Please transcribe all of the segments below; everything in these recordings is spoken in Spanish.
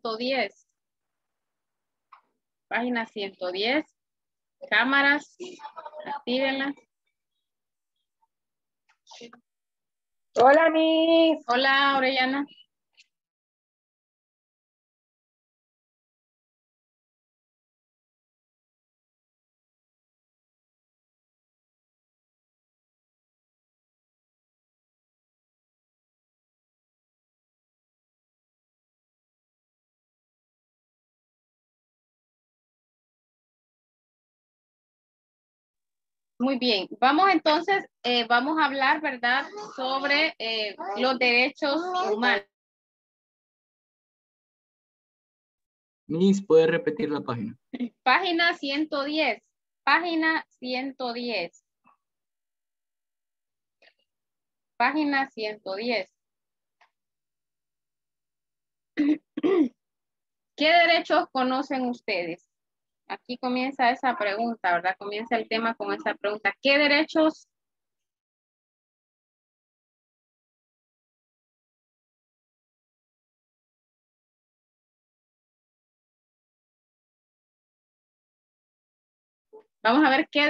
110. Página 110. Cámaras, actívenlas. Hola, Miss. Hola, Orellana. Muy bien, vamos entonces, vamos a hablar, ¿verdad?, sobre los derechos humanos. Miss, ¿puede repetir la página? Página 110, página 110. Página 110. ¿Qué derechos conocen ustedes? Aquí comienza esa pregunta, ¿verdad? Comienza el tema con esa pregunta. ¿Qué derechos? Vamos a ver qué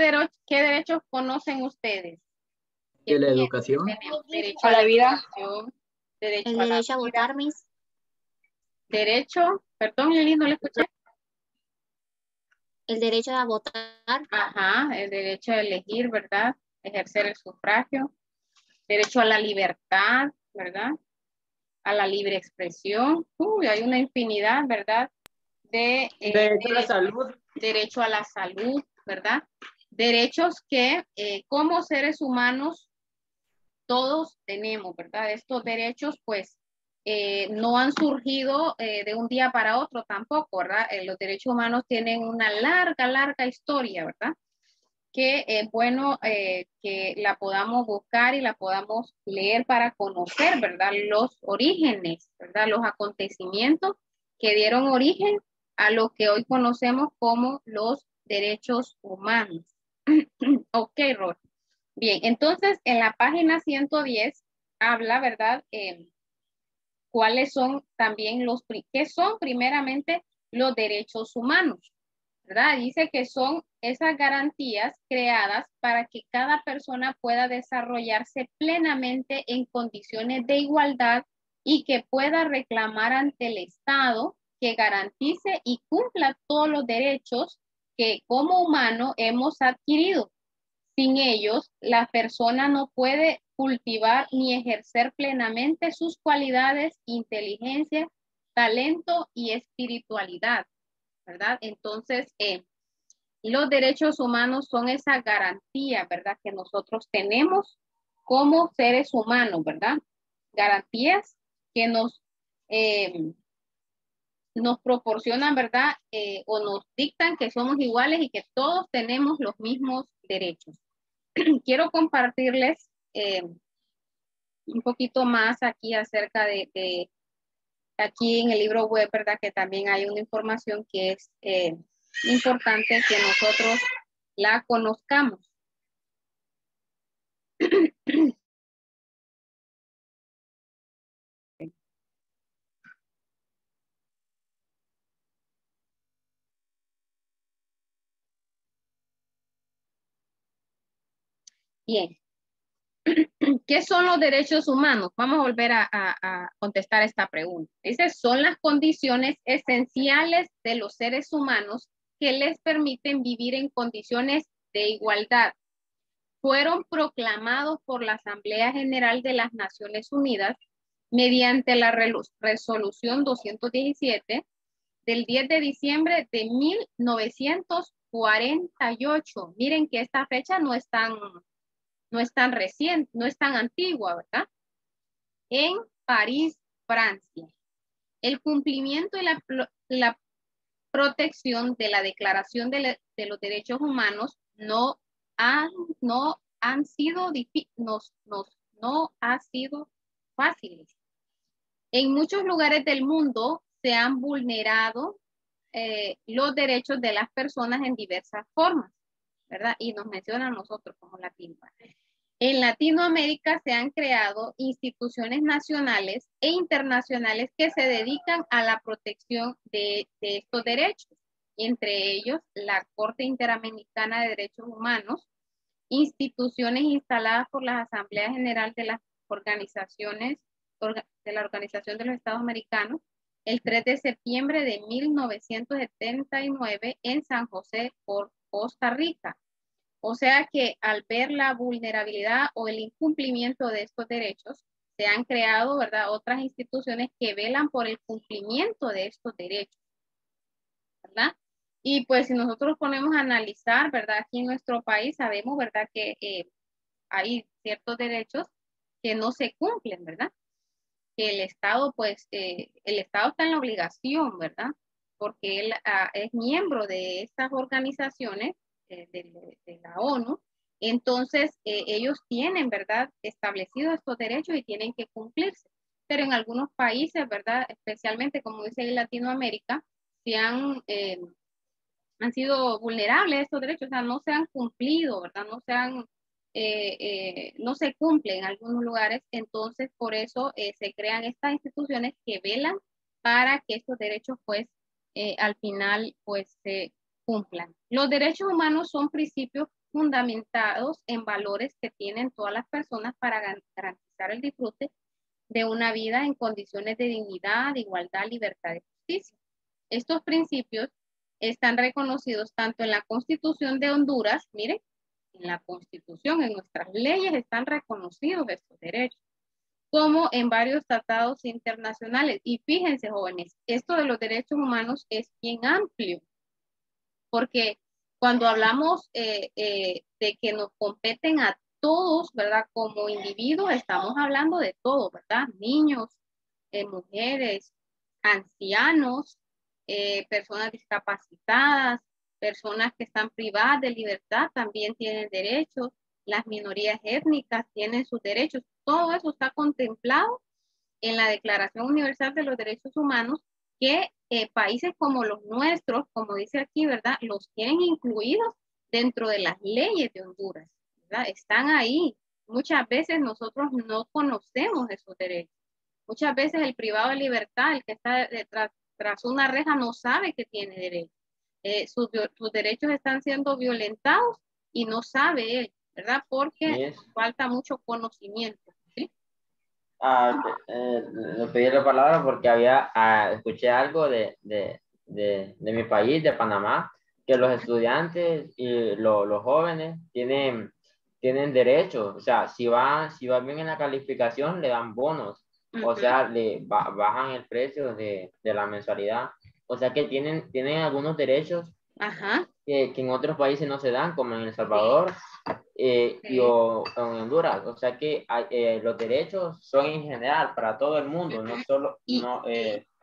derechos conocen ustedes. ¿De la educación? Tenemos derecho A la vida. educación, derecho El a la derecho a vida, votar, Miss. derecho, perdón, Lili, no le escuché. El derecho a votar. Ajá, el derecho a elegir, ¿verdad? Ejercer el sufragio. Derecho a la libertad, ¿verdad? A la libre expresión. Uy, hay una infinidad, ¿verdad? De Derecho a la salud. derecho a la salud, ¿verdad? Derechos que como seres humanos todos tenemos, ¿verdad? Estos derechos, pues, no han surgido de un día para otro tampoco, ¿verdad? Los derechos humanos tienen una larga historia, ¿verdad? Que es bueno que la podamos buscar y la podamos leer para conocer, ¿verdad? Los orígenes, ¿verdad? Los acontecimientos que dieron origen a lo que hoy conocemos como los derechos humanos. Ok, Rod. Bien, entonces en la página 110 habla, ¿verdad? Cuáles son también ¿qué son primeramente los derechos humanos? ¿Verdad? Dice que son esas garantías creadas para que cada persona pueda desarrollarse plenamente en condiciones de igualdad y que pueda reclamar ante el Estado que garantice y cumpla todos los derechos que como humano hemos adquirido. Sin ellos, la persona no puede cultivar ni ejercer plenamente sus cualidades, inteligencia, talento y espiritualidad, ¿verdad? Entonces, los derechos humanos son esa garantía, ¿verdad? Que nosotros tenemos como seres humanos, ¿verdad? Garantías que nos proporcionan, ¿verdad? O nos dictan que somos iguales y que todos tenemos los mismos derechos. Quiero compartirles un poquito más aquí acerca de aquí en el libro web, ¿verdad? Que también hay una información que es importante que nosotros la conozcamos. Bien. ¿Qué son los derechos humanos? Vamos a volver a contestar esta pregunta. Dice, son las condiciones esenciales de los seres humanos que les permiten vivir en condiciones de igualdad. Fueron proclamados por la Asamblea General de las Naciones Unidas mediante la resolución 217 del 10 de diciembre de 1948. Miren que esta fecha no es tan reciente, no es tan antigua, ¿verdad? En París, Francia. El cumplimiento y la protección de la Declaración de los Derechos Humanos no ha sido fáciles. En muchos lugares del mundo se han vulnerado los derechos de las personas en diversas formas, ¿verdad? Y nos mencionan nosotros como latinos. En Latinoamérica se han creado instituciones nacionales e internacionales que se dedican a la protección de estos derechos, entre ellos la Corte Interamericana de Derechos Humanos, instituciones instaladas por la Asamblea General de las Organizaciones de la Organización de los Estados Americanos, el 3 de septiembre de 1979 en San José, Costa Rica. O sea que al ver la vulnerabilidad o el incumplimiento de estos derechos, se han creado, ¿verdad?, otras instituciones que velan por el cumplimiento de estos derechos, ¿verdad? Y pues si nosotros ponemos a analizar, ¿verdad?, aquí en nuestro país sabemos, ¿verdad?, que hay ciertos derechos que no se cumplen, ¿verdad? Que el Estado, pues, el Estado está en la obligación, ¿verdad? Porque él es miembro de estas organizaciones de la ONU, entonces ellos tienen, ¿verdad?, establecidos estos derechos y tienen que cumplirse. Pero en algunos países, ¿verdad?, especialmente como dice en Latinoamérica, han sido vulnerables estos derechos, o sea, no se han cumplido, ¿verdad? No se cumplen en algunos lugares, entonces por eso se crean estas instituciones que velan para que estos derechos, pues, al final, pues, se cumplan. Los derechos humanos son principios fundamentados en valores que tienen todas las personas para garantizar el disfrute de una vida en condiciones de dignidad, de igualdad, libertad y justicia. Estos principios están reconocidos tanto en la Constitución de Honduras, miren, en la Constitución, en nuestras leyes están reconocidos estos derechos, como en varios tratados internacionales. Y fíjense, jóvenes, esto de los derechos humanos es bien amplio, porque cuando hablamos de que nos competen a todos, ¿verdad? Como individuos, estamos hablando de todo, ¿verdad? Niños, mujeres, ancianos, personas discapacitadas, personas que están privadas de libertad también tienen derechos, las minorías étnicas tienen sus derechos, todo eso está contemplado en la Declaración Universal de los Derechos Humanos que países como los nuestros, como dice aquí, ¿verdad?, los tienen incluidos dentro de las leyes de Honduras, ¿verdad? Están ahí. Muchas veces nosotros no conocemos esos derechos. Muchas veces el privado de libertad, el que está tras una reja, no sabe que tiene derecho. Sus derechos están siendo violentados y no sabe él, ¿verdad? Porque falta mucho conocimiento. ¿Sí? Le pedí la palabra porque escuché algo de mi país, de Panamá, que los estudiantes y los jóvenes tienen derechos. O sea, si va bien en la calificación, le dan bonos. O sea, bajan el precio de la mensualidad. O sea que tienen algunos derechos que en otros países no se dan, como en El Salvador o en Honduras. O sea que los derechos son en general para todo el mundo, no solo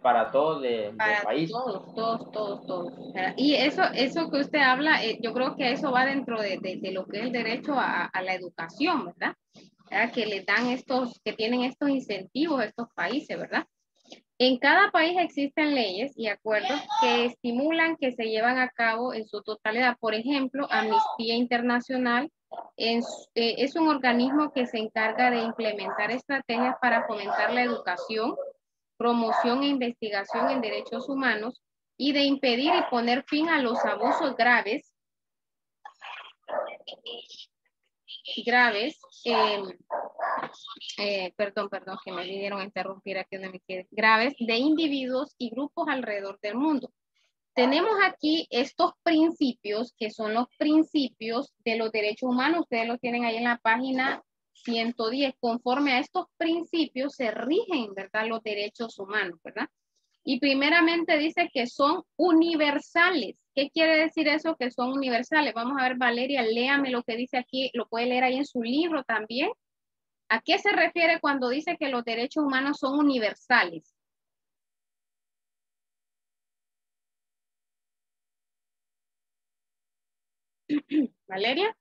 para todos del país. Todos. Y eso que usted habla, yo creo que eso va dentro de lo que es el derecho a la educación, ¿verdad? Que les dan que tienen estos incentivos a estos países, ¿verdad? En cada país existen leyes y acuerdos que estimulan que se llevan a cabo en su totalidad. Por ejemplo, Amnistía Internacional es un organismo que se encarga de implementar estrategias para fomentar la educación, promoción e investigación en derechos humanos y de impedir y poner fin a los abusos graves, perdón, que me vinieron a interrumpir aquí donde me quedé, graves de individuos y grupos alrededor del mundo. Tenemos aquí estos principios que son los principios de los derechos humanos, ustedes lo tienen ahí en la página 110, conforme a estos principios se rigen, ¿verdad?, los derechos humanos, ¿verdad? Y primeramente dice que son universales. ¿Qué quiere decir eso, que son universales? Vamos a ver, Valeria, léame lo que dice aquí, lo puede leer ahí en su libro también. ¿A qué se refiere cuando dice que los derechos humanos son universales? Valeria.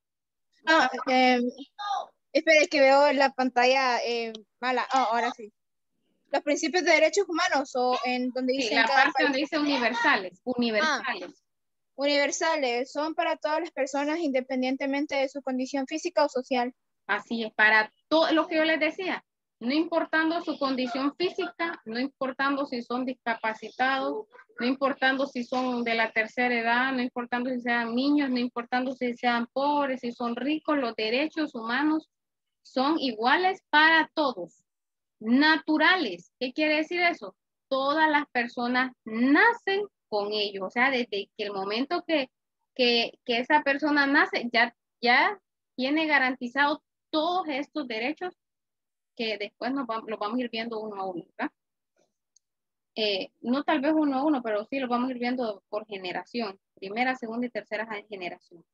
Espere que veo la pantalla mala. Ahora sí. Los principios de derechos humanos o en donde dice la parte donde dice universales. Universales son para todas las personas independientemente de su condición física o social. Así es, para todo lo que yo les decía, no importando su condición física, no importando si son discapacitados, no importando si son de la tercera edad, no importando si sean niños, no importando si sean pobres, si son ricos, los derechos humanos son iguales para todos. Naturales, ¿qué quiere decir eso? Todas las personas nacen con ellos, o sea, desde que el momento que esa persona nace, ya tiene garantizado todos estos derechos que después los vamos a ir viendo uno a uno, ¿verdad? No tal vez uno a uno, pero sí los vamos a ir viendo por generación, primera, segunda y tercera generación.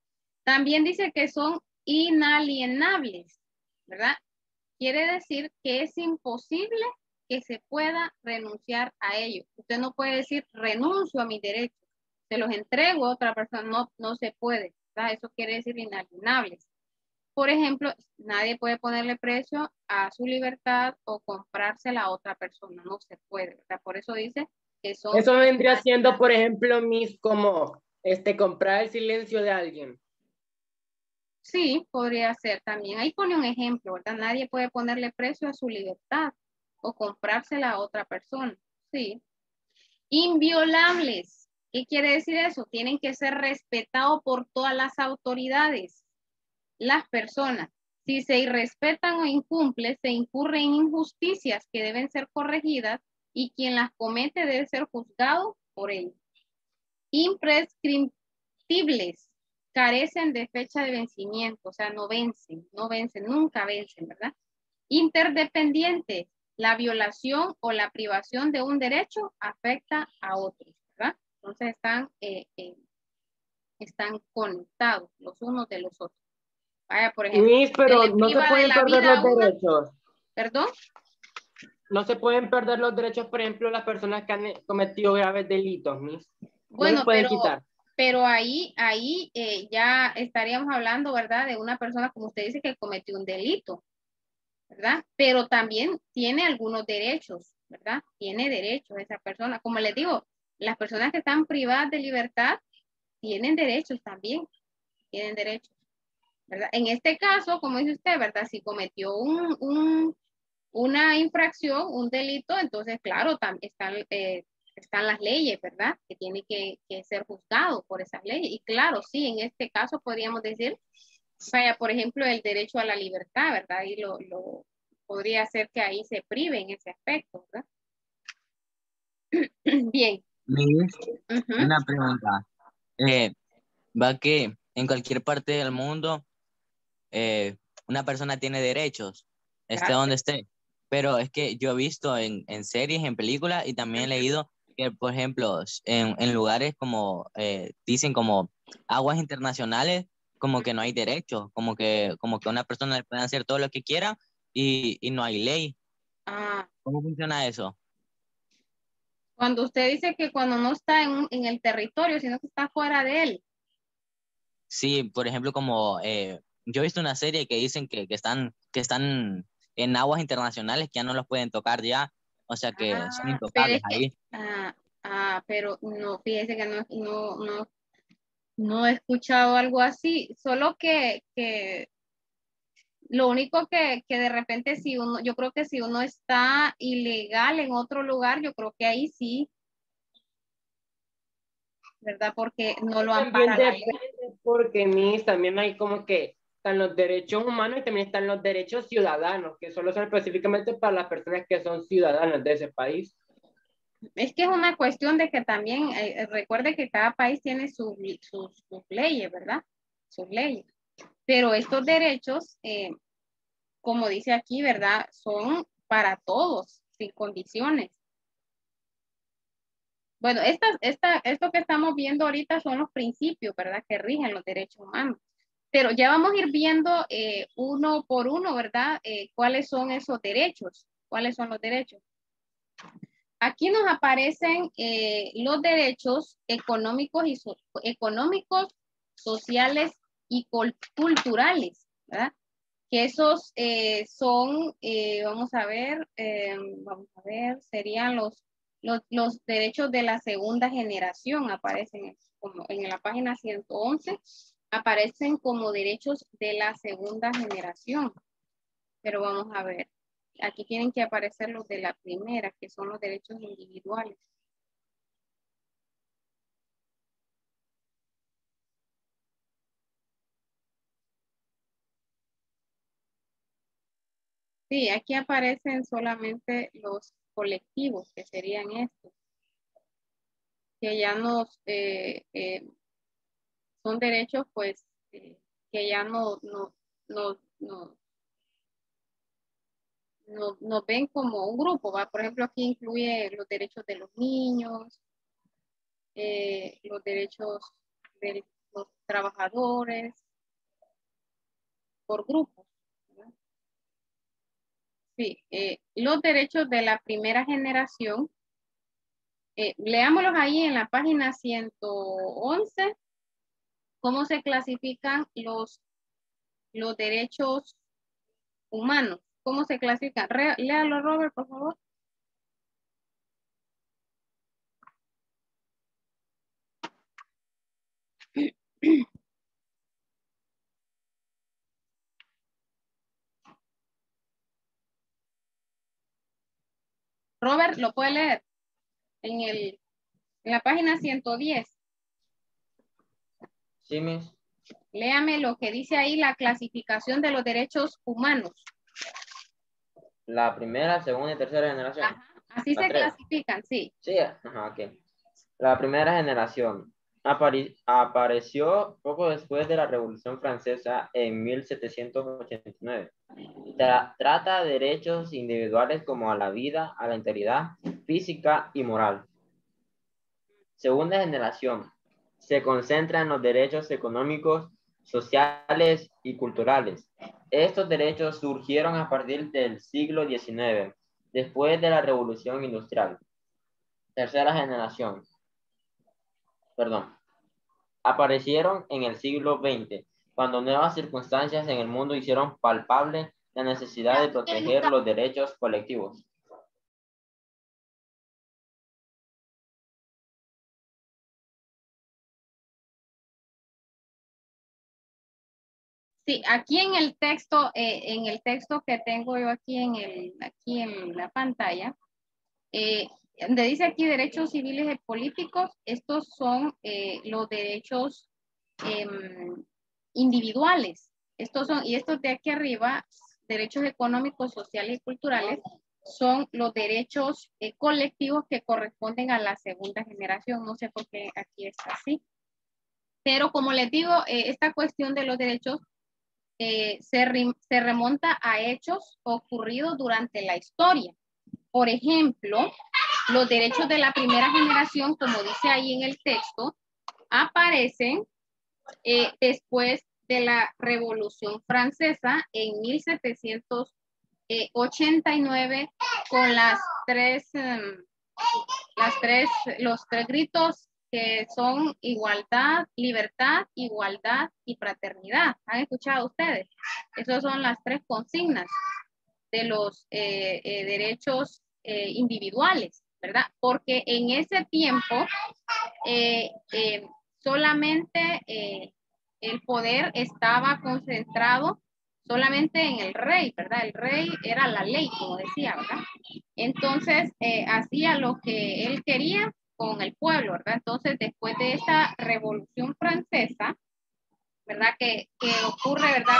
También dice que son inalienables, ¿verdad? Quiere decir que es imposible que se pueda renunciar a ellos. Usted no puede decir renuncio a mis derechos, se los entrego a otra persona, no se puede, ¿verdad? Eso quiere decir inalienables. Por ejemplo, nadie puede ponerle precio a su libertad o comprársela a otra persona, no se puede, ¿verdad? Por eso dice que son... Eso vendría siendo, por ejemplo, como comprar el silencio de alguien. Sí, podría ser también. Ahí pone un ejemplo, ¿verdad? Nadie puede ponerle precio a su libertad o comprársela a otra persona. Sí. Inviolables. ¿Qué quiere decir eso? Tienen que ser respetados por todas las autoridades. Las personas, si se irrespetan o incumple, se incurre en injusticias que deben ser corregidas y quien las comete debe ser juzgado por ello. Imprescriptibles, carecen de fecha de vencimiento, o sea, no vencen, nunca vencen, ¿verdad? Interdependientes, la violación o la privación de un derecho afecta a otros, ¿verdad? Entonces están conectados los unos de los otros. Vaya, por ejemplo, Miss, pero no se pueden perder los derechos. ¿Perdón? No se pueden perder los derechos, por ejemplo, las personas que han cometido graves delitos, Miss. Bueno, no pueden quitar. Pero ahí ya estaríamos hablando, ¿verdad? De una persona, como usted dice, que cometió un delito, ¿verdad? Pero también tiene algunos derechos, ¿verdad? Tiene derechos esa persona. Como les digo, las personas que están privadas de libertad tienen derechos también, tienen derechos, ¿verdad? En este caso, como dice usted, ¿verdad? Si cometió una infracción, un delito, entonces, claro, están las leyes, ¿verdad? Que tiene que ser juzgado por esas leyes. Y claro, sí, en este caso podríamos decir, vaya, por ejemplo, el derecho a la libertad, ¿verdad? Y lo podría ser que ahí se prive en ese aspecto, ¿verdad? Bien. Miss, Uh-huh. una pregunta. Va que en cualquier parte del mundo una persona tiene derechos, esté donde esté. Pero es que yo he visto en series, en películas y también he leído que, por ejemplo, en lugares como, dicen como aguas internacionales, como que no hay derechos, como que una persona le puede hacer todo lo que quiera y no hay ley. ¿Cómo funciona eso? Cuando usted dice que cuando no está en el territorio, sino que está fuera de él. Sí, por ejemplo, como yo he visto una serie que dicen que están en aguas internacionales que ya no los pueden tocar ya, o sea que son Pero intocables es que, ahí. pero no, fíjese que no he escuchado algo así, solo que lo único que de repente yo creo que si uno está ilegal en otro lugar, yo creo que ahí sí, ¿verdad? Porque no lo ampara la ley. Porque, Miss, también hay como que están los derechos humanos y también están los derechos ciudadanos, que solo son específicamente para las personas que son ciudadanos de ese país. Es que es una cuestión de que también, recuerde que cada país tiene sus leyes, ¿verdad? Sus leyes. Pero estos derechos, como dice aquí, ¿verdad? Son para todos, sin condiciones. Bueno, esto que estamos viendo ahorita son los principios, ¿verdad? Que rigen los derechos humanos. Pero ya vamos a ir viendo uno por uno, ¿verdad? ¿Cuáles son esos derechos? ¿Cuáles son los derechos? Aquí nos aparecen los derechos económicos, sociales y culturales, ¿verdad? Que esos son, vamos a ver, serían los derechos de la segunda generación, aparecen como en la página 111. aparecen como derechos de la segunda generación. Pero vamos a ver. Aquí tienen que aparecer los de la primera, que son los derechos individuales. Sí, aquí aparecen solamente los colectivos, que serían estos, que ya nos son derechos, pues, que ya nos ven como un grupo, ¿va? Por ejemplo, aquí incluye los derechos de los niños, los derechos de los trabajadores, por grupos, ¿verdad? Sí, los derechos de la primera generación, leámoslos ahí en la página 111, cómo se clasifican los derechos humanos. ¿Cómo se clasifican? Léalo, Robert, por favor. Robert, ¿lo puede leer? En la página 110. Sí, Miss. Léame lo que dice ahí, la clasificación de los derechos humanos. La primera, segunda y tercera generación. Ajá, así Las se tres. clasifican, sí. Sí, ajá, ok. La primera generación apareció poco después de la Revolución Francesa en 1789. Trata de derechos individuales como a la vida, a la integridad física y moral. Segunda generación se concentra en los derechos económicos, sociales y culturales. Estos derechos surgieron a partir del siglo XIX, después de la Revolución Industrial. Tercera generación, perdón, aparecieron en el siglo XX, cuando nuevas circunstancias en el mundo hicieron palpable la necesidad de proteger los derechos colectivos. Sí, aquí en el texto que tengo yo aquí en la pantalla, donde dice aquí derechos civiles y políticos, estos son los derechos individuales. Y estos de aquí arriba, derechos económicos, sociales y culturales, son los derechos colectivos que corresponden a la segunda generación. No sé por qué aquí está así. Pero como les digo, esta cuestión de los derechos se remonta a hechos ocurridos durante la historia. Por ejemplo, los derechos de la primera generación, como dice ahí en el texto, aparecen después de la Revolución Francesa en 1789 con los tres gritos que son igualdad, libertad, igualdad y fraternidad. ¿Han escuchado ustedes? Esas son las tres consignas de los derechos individuales, ¿verdad? Porque en ese tiempo solamente el poder estaba concentrado solamente en el rey, ¿verdad? El rey era la ley, como decía, ¿verdad? Entonces, hacía lo que él quería con el pueblo, ¿verdad? Entonces, después de esta Revolución Francesa, ¿verdad? Que ocurre, ¿verdad?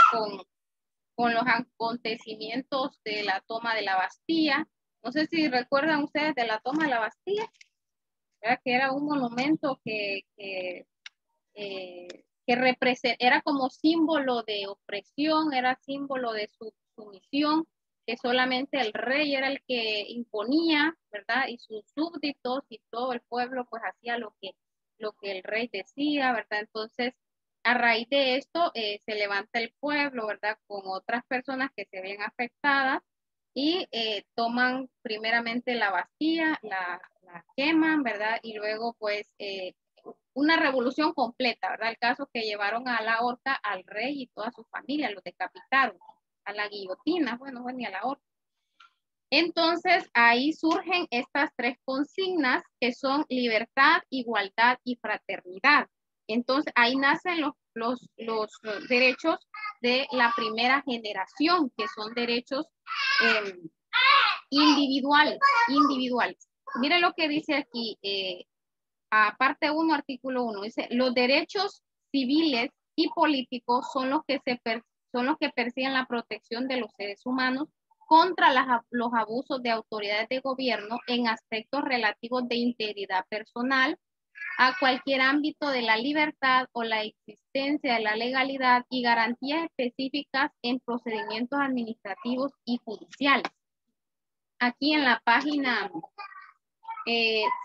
Con los acontecimientos de la toma de la Bastilla. No sé si recuerdan ustedes de la toma de la Bastilla, ¿verdad? Que era un monumento era como símbolo de opresión, era símbolo de su sumisión, que solamente el rey era el que imponía, ¿verdad? Y sus súbditos y todo el pueblo pues hacía lo que el rey decía, ¿verdad? Entonces, a raíz de esto se levanta el pueblo, ¿verdad? Con otras personas que se ven afectadas y toman primeramente la Bastilla, la queman, ¿verdad? Y luego pues una revolución completa, ¿verdad? El caso que llevaron a la horca al rey y toda su familia, los decapitaron, a la guillotina, bueno, ni a la horca. Entonces, ahí surgen estas tres consignas que son libertad, igualdad y fraternidad. Entonces, ahí nacen derechos de la primera generación, que son derechos individuales. Miren lo que dice aquí, parte 1, artículo 1, dice, los derechos civiles y políticos son los que persiguen la protección de los seres humanos contra los abusos de autoridades de gobierno en aspectos relativos de integridad personal, a cualquier ámbito de la libertad o la existencia de la legalidad y garantías específicas en procedimientos administrativos y judiciales. Aquí en la página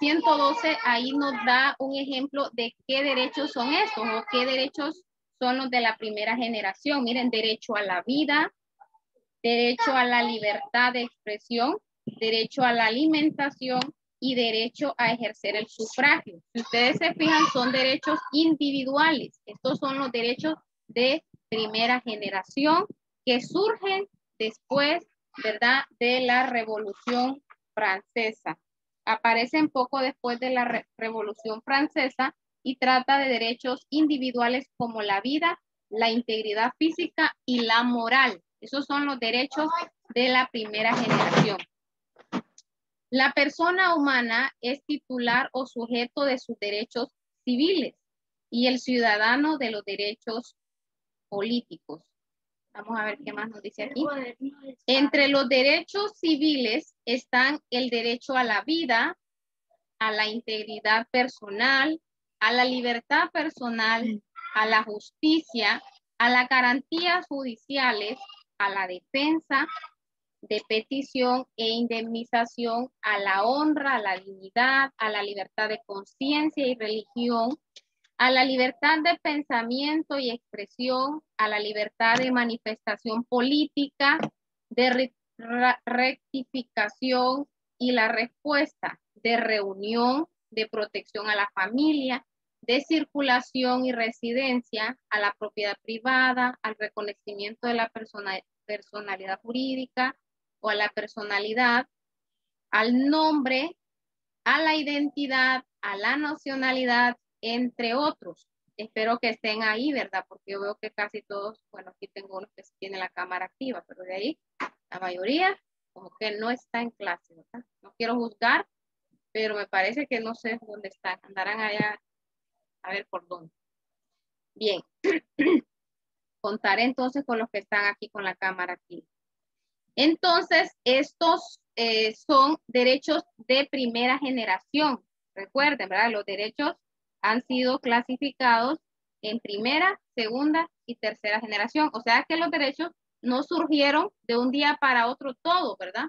112, ahí nos da un ejemplo de qué derechos son estos o qué derechos son los de la primera generación. Miren, derecho a la vida, derecho a la libertad de expresión, derecho a la alimentación y derecho a ejercer el sufragio. Si ustedes se fijan, son derechos individuales. Estos son los derechos de primera generación que surgen después, ¿verdad?, de la Revolución Francesa. Aparecen poco después de la Revolución Francesa y trata de derechos individuales como la vida, la integridad física y la moral. Esos son los derechos de la primera generación. La persona humana es titular o sujeto de sus derechos civiles y el ciudadano de los derechos políticos. Vamos a ver qué más nos dice aquí. Entre los derechos civiles están el derecho a la vida, a la integridad personal, a la libertad personal, a la justicia, a las garantías judiciales, a la defensa de petición e indemnización, a la honra, a la dignidad, a la libertad de conciencia y religión, a la libertad de pensamiento y expresión, a la libertad de manifestación política, de rectificación y la respuesta, de reunión, de protección a la familia, de circulación y residencia, a la propiedad privada, al reconocimiento de la personalidad jurídica o a la personalidad, al nombre, a la identidad, a la nacionalidad, entre otros. Espero que estén ahí, ¿verdad? Porque yo veo que casi todos, bueno, aquí tengo uno que tiene la cámara activa, pero de ahí la mayoría como que no está en clase, ¿verdad? No quiero juzgar, pero me parece que no sé dónde están. Andarán allá a ver por dónde. Bien. Contaré entonces con los que están aquí con la cámara activa. Entonces, estos son derechos de primera generación. Recuerden, ¿verdad? Los derechos han sido clasificados en primera, segunda y tercera generación. O sea que los derechos no surgieron de un día para otro todo, ¿verdad?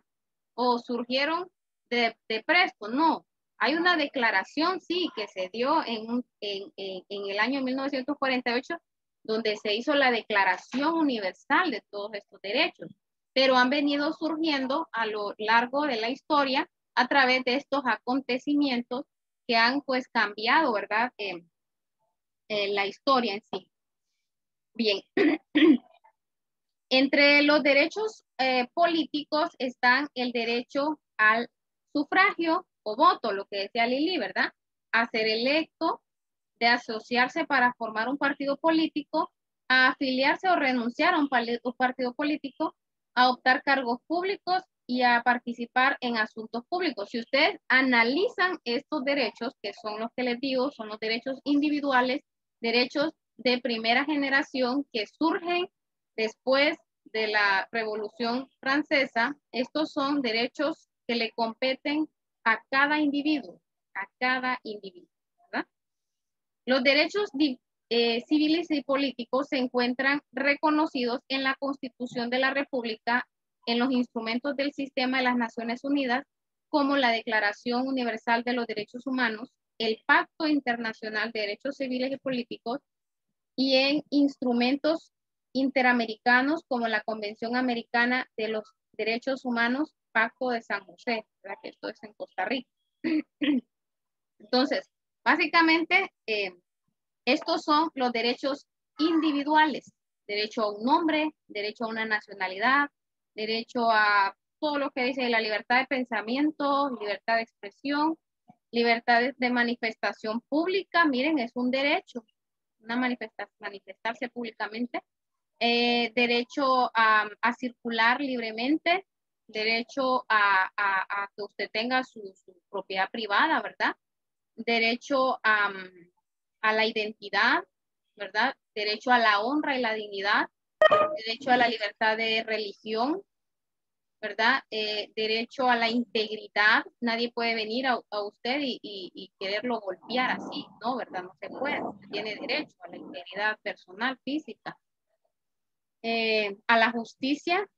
O surgieron de presto, no. Hay una declaración, sí, que se dio en el año 1948, donde se hizo la Declaración Universal de todos estos derechos, pero han venido surgiendo a lo largo de la historia a través de estos acontecimientos que han pues cambiado, ¿verdad? La historia en sí. Bien. Entre los derechos políticos están el derecho al sufragio o voto, lo que decía Lili, ¿verdad? A ser electo, de asociarse para formar un partido político, a afiliarse o renunciar a un partido político, a optar cargos públicos y a participar en asuntos públicos. Si ustedes analizan estos derechos, que son los que les digo, son los derechos individuales, derechos de primera generación que surgen después de la Revolución Francesa, estos son derechos que le competen a cada individuo, ¿verdad? Los derechos civiles y políticos se encuentran reconocidos en la Constitución de la República, en los instrumentos del sistema de las Naciones Unidas, como la Declaración Universal de los Derechos Humanos, el Pacto Internacional de Derechos Civiles y Políticos, y en instrumentos interamericanos como la Convención Americana de los Derechos Humanos, Pacto de San José, ¿verdad? Que esto es en Costa Rica. Entonces, básicamente, estos son los derechos individuales: derecho a un nombre, derecho a una nacionalidad, derecho a todo lo que dice la libertad de pensamiento, libertad de expresión, libertad de manifestación pública. Miren, es un derecho, manifestarse públicamente, derecho a circular libremente, derecho a que usted tenga su propiedad privada, ¿verdad? Derecho a la identidad, ¿verdad? Derecho a la honra y la dignidad, derecho a la libertad de religión, ¿verdad? Derecho a la integridad. Nadie puede venir a usted y quererlo golpear así, ¿no? ¿Verdad? No se puede. Usted tiene derecho a la integridad personal, física. A la justicia,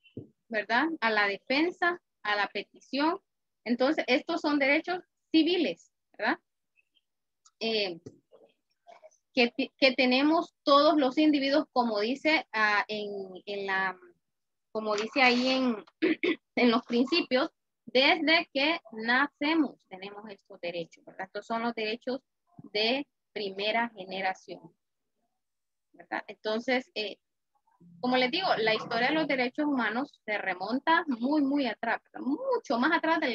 ¿verdad? A la defensa, a la petición. Entonces, estos son derechos civiles, ¿verdad? Que tenemos todos los individuos, como dice como dice ahí en los principios, desde que nacemos tenemos estos derechos, ¿verdad? Estos son los derechos de primera generación, ¿verdad? Entonces, como les digo, la historia de los derechos humanos se remonta muy, muy atrás, ¿verdad? Mucho más atrás de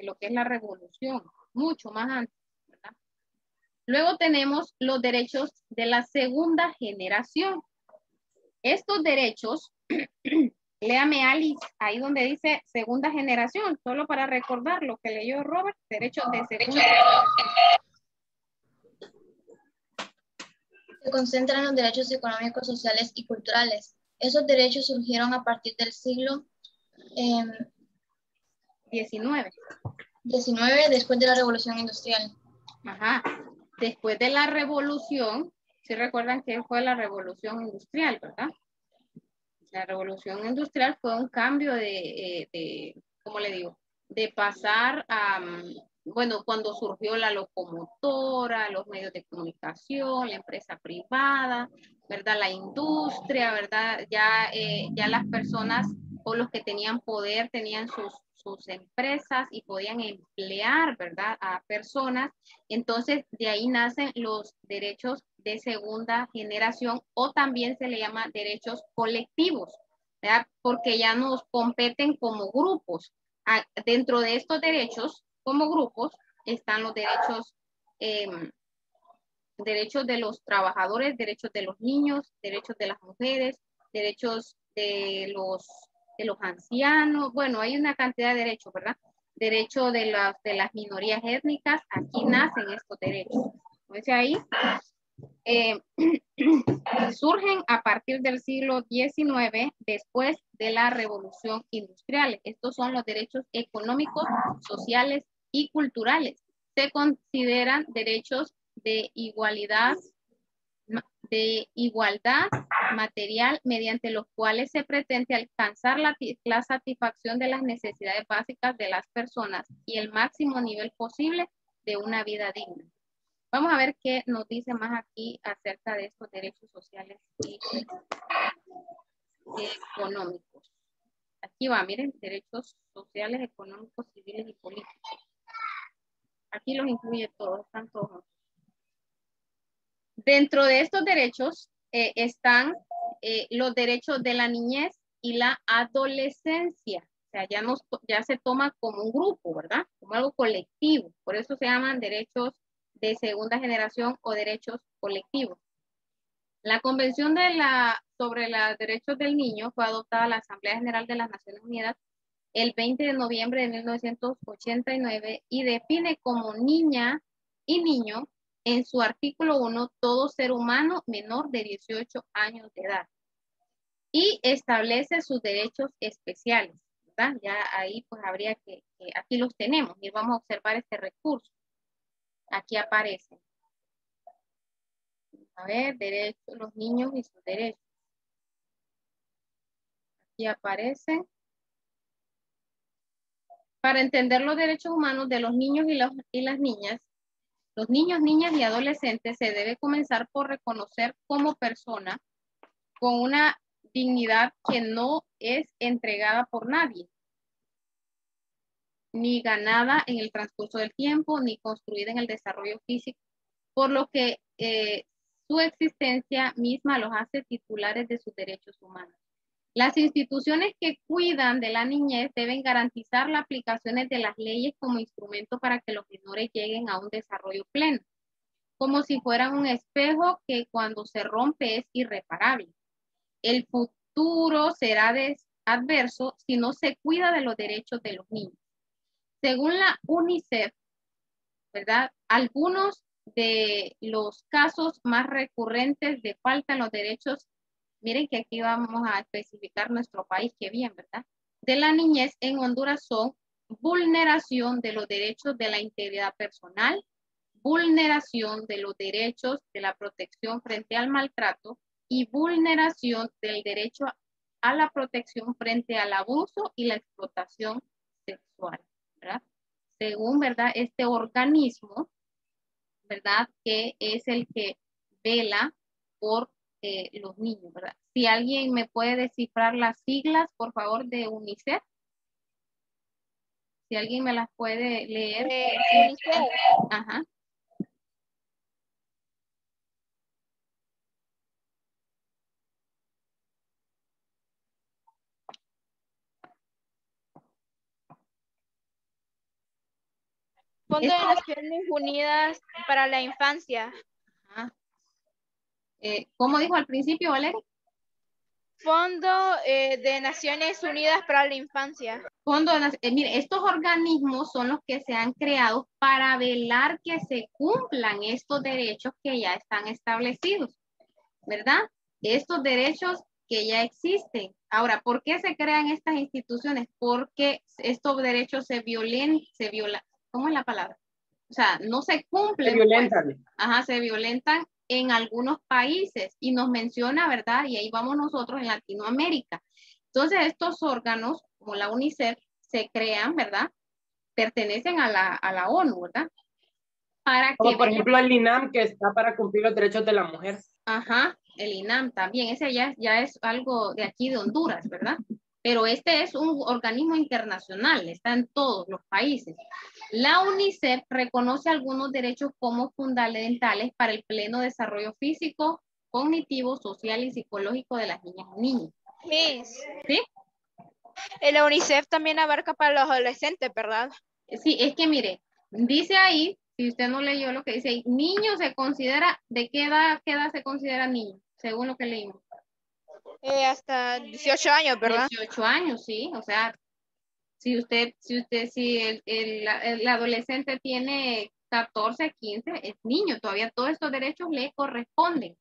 lo que es la revolución, mucho más antes, ¿verdad? Luego tenemos los derechos de la segunda generación. Estos derechos, léame Alice, ahí donde dice segunda generación, solo para recordar lo que leyó Robert, derechos de segunda generación. Se concentran los derechos económicos, sociales y culturales. Esos derechos surgieron a partir del siglo XIX, después de la Revolución Industrial. Ajá. Después de la revolución, si recuerdan que fue la revolución industrial, ¿verdad? La revolución industrial fue un cambio ¿cómo le digo? De pasar a, bueno, cuando surgió la locomotora, los medios de comunicación, la empresa privada, ¿verdad? La industria, ¿verdad? Ya las personas o los que tenían poder tenían sus empresas y podían emplear, ¿verdad? A personas. Entonces, de ahí nacen los derechos de segunda generación o también se le llama derechos colectivos, ¿verdad? Porque ya nos competen como grupos. Dentro de estos derechos, como grupos, están los derechos de los trabajadores, derechos de los niños, derechos de las mujeres, derechos de los ancianos. Bueno, hay una cantidad de derechos, ¿verdad? Derecho de las minorías étnicas. Aquí nacen estos derechos. Como dice ahí, surgen a partir del siglo XIX, después de la revolución industrial. Estos son los derechos económicos, sociales y culturales. Se consideran derechos de igualdad material mediante los cuales se pretende alcanzar la satisfacción de las necesidades básicas de las personas y el máximo nivel posible de una vida digna. Vamos a ver qué nos dice más aquí acerca de estos derechos sociales y económicos. Aquí va, miren, derechos sociales, económicos, civiles y políticos. Aquí los incluye todos, están todos. Dentro de estos derechos están los derechos de la niñez y la adolescencia. O sea, ya se toma como un grupo, ¿verdad? Como algo colectivo. Por eso se llaman derechos de segunda generación o derechos colectivos. La Convención sobre los Derechos del Niño fue adoptada a la Asamblea General de las Naciones Unidas el 20 de noviembre de 1989 y define como niña y niño en su artículo 1 todo ser humano menor de 18 años de edad y establece sus derechos especiales, ¿verdad? Ya ahí pues habría que aquí los tenemos y vamos a observar este recurso. Aquí aparecen. A ver, derechos, los niños y sus derechos. Aquí aparecen. Para entender los derechos humanos de los niños y las niñas, los niños, niñas y adolescentes se debe comenzar por reconocer como persona con una dignidad que no es entregada por nadie, ni ganada en el transcurso del tiempo, ni construida en el desarrollo físico, por lo que su existencia misma los hace titulares de sus derechos humanos. Las instituciones que cuidan de la niñez deben garantizar las aplicaciones de las leyes como instrumento para que los menores lleguen a un desarrollo pleno. como si fueran un espejo que cuando se rompe es irreparable. El futuro será adverso si no se cuida de los derechos de los niños. Según la UNICEF, ¿verdad? Algunos de los casos más recurrentes de falta en los derechos, miren que aquí vamos a especificar nuestro país, qué bien, ¿verdad? De la niñez en Honduras son vulneración de los derechos de la integridad personal, vulneración de los derechos de la protección frente al maltrato y vulneración del derecho a la protección frente al abuso y la explotación sexual, ¿verdad? Según, ¿verdad? Este organismo, ¿verdad? Que es el que vela por los niños, ¿verdad? Si alguien me puede descifrar las siglas, por favor, de UNICEF. Si alguien me las puede leer. UNICEF. Ajá. Fondo de Naciones Unidas para la Infancia. Ajá. ¿Cómo dijo al principio, Valeria? Fondo de Naciones Unidas para la Infancia. Mire, estos organismos son los que se han creado para velar que se cumplan estos derechos que ya están establecidos, ¿verdad? Estos derechos que ya existen. Ahora, ¿por qué se crean estas instituciones? Porque estos derechos se violan, ¿cómo es la palabra? O sea, no se cumplen. Se violentan. Pues. Ajá, se violentan en algunos países y nos menciona, ¿verdad? Y ahí vamos nosotros en Latinoamérica. Entonces, estos órganos, como la UNICEF, se crean, ¿verdad? Pertenecen a la ONU, ¿verdad? Para Como que por ejemplo el INAM, que está para cumplir los derechos de la mujer. Ajá, el INAM también, ese ya es algo de aquí de Honduras, ¿verdad? Pero este es un organismo internacional, está en todos los países. La UNICEF reconoce algunos derechos como fundamentales para el pleno desarrollo físico, cognitivo, social y psicológico de las niñas y niños. Miss, ¿Sí? la UNICEF también abarca para los adolescentes, ¿verdad? Sí, es que mire, dice ahí, si usted no leyó lo que dice ahí, niño se considera, ¿de qué edad se considera niño? Según lo que leímos. Hasta 18 años, ¿verdad? 18 años, sí, o sea, si el adolescente tiene 14, 15, es niño, todavía todos estos derechos le corresponden.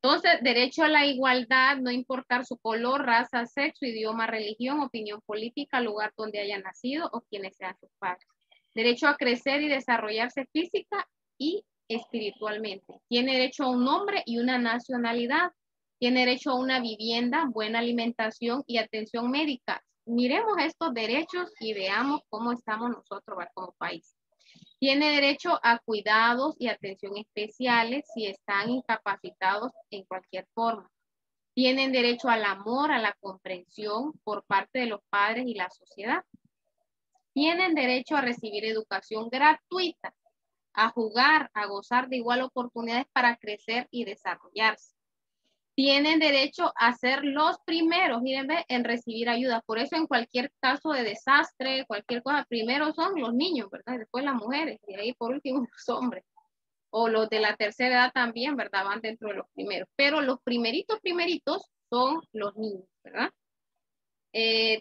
Entonces, derecho a la igualdad, no importar su color, raza, sexo, idioma, religión, opinión política, lugar donde haya nacido o quienes sean sus padres. Derecho a crecer y desarrollarse física y espiritualmente. Tiene derecho a un nombre y una nacionalidad. Tiene derecho a una vivienda, buena alimentación y atención médica. Miremos estos derechos y veamos cómo estamos nosotros como país. Tiene derecho a cuidados y atención especiales si están incapacitados en cualquier forma. Tienen derecho al amor, a la comprensión por parte de los padres y la sociedad. Tienen derecho a recibir educación gratuita, a jugar, a gozar de igual oportunidades para crecer y desarrollarse. Tienen derecho a ser los primeros, miren, en recibir ayuda. Por eso en cualquier caso de desastre, cualquier cosa, primero son los niños, ¿verdad? Después las mujeres y ahí por último los hombres. O los de la tercera edad también, ¿verdad? Van dentro de los primeros. Pero los primeritos son los niños, ¿verdad?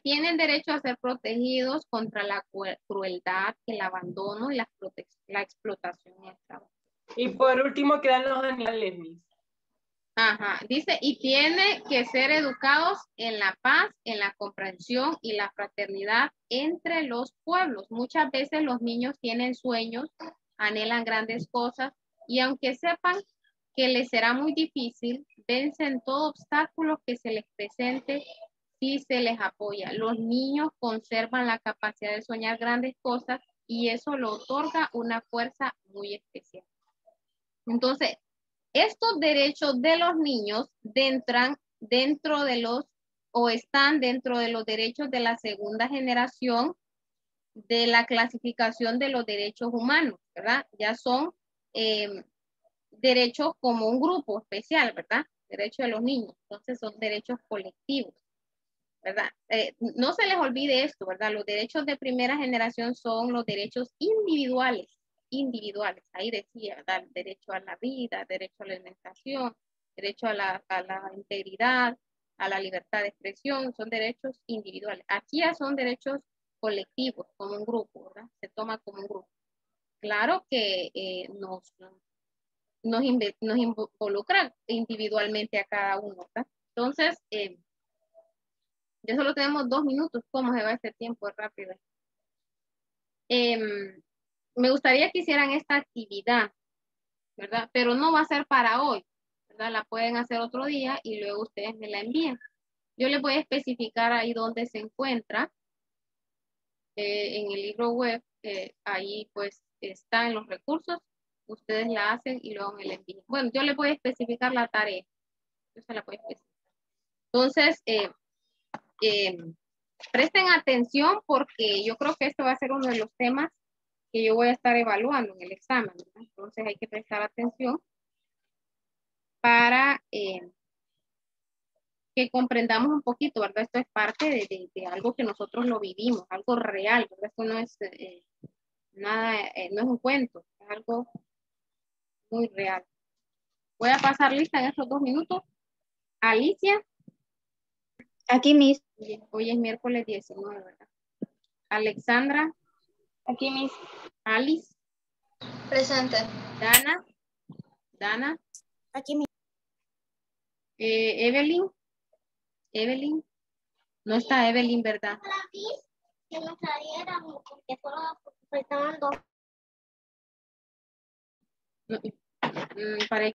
Tienen derecho a ser protegidos contra la crueldad, el abandono y la explotación en el trabajo. Y por último quedan los animales, Miss. Ajá, dice, y tiene que ser educados en la paz, en la comprensión y la fraternidad entre los pueblos. Muchas veces los niños tienen sueños, anhelan grandes cosas y aunque sepan que les será muy difícil, vencen todo obstáculo que se les presente si se les apoya. Los niños conservan la capacidad de soñar grandes cosas y eso le otorga una fuerza muy especial. Entonces, estos derechos de los niños están dentro de los derechos de la segunda generación de la clasificación de los derechos humanos, ¿verdad? Ya son derechos como un grupo especial, ¿verdad? Derechos de los niños, entonces son derechos colectivos, ¿verdad? No se les olvide esto, ¿verdad? Los derechos de primera generación son los derechos individuales individuales. Ahí decía, ¿verdad? Derecho a la vida, derecho a la alimentación, derecho a la integridad, a la libertad de expresión, son derechos individuales. Aquí ya son derechos colectivos, como un grupo, ¿verdad? Se toma como un grupo. Claro que nos involucra individualmente a cada uno, ¿verdad? Entonces, ya solo tenemos 2 minutos. ¿Cómo se va este tiempo rápido? Me gustaría que hicieran esta actividad, ¿verdad? Pero no va a ser para hoy, ¿verdad? La pueden hacer otro día y luego ustedes me la envían. Yo les voy a especificar ahí dónde se encuentra en el libro web. Ahí pues está en los recursos. Ustedes la hacen y luego me la envían. Bueno, yo les voy a especificar la tarea. Yo se la voy a especificar. Entonces, presten atención porque yo creo que esto va a ser uno de los temas que yo voy a estar evaluando en el examen, ¿verdad? Entonces hay que prestar atención para que comprendamos un poquito, ¿verdad? Esto es parte de algo que nosotros lo vivimos, algo real, ¿verdad? Esto no es nada, no es un cuento, es algo muy real. Voy a pasar lista en estos 2 minutos. Alicia. Aquí, Miss. Hoy es miércoles 19, ¿verdad? Alexandra. Aquí, Miss. Alice. Presente. Dana. Aquí, Miss. Evelyn. No está Evelyn, ¿verdad? Que nos trajéramos, porque solo faltaban 2. Para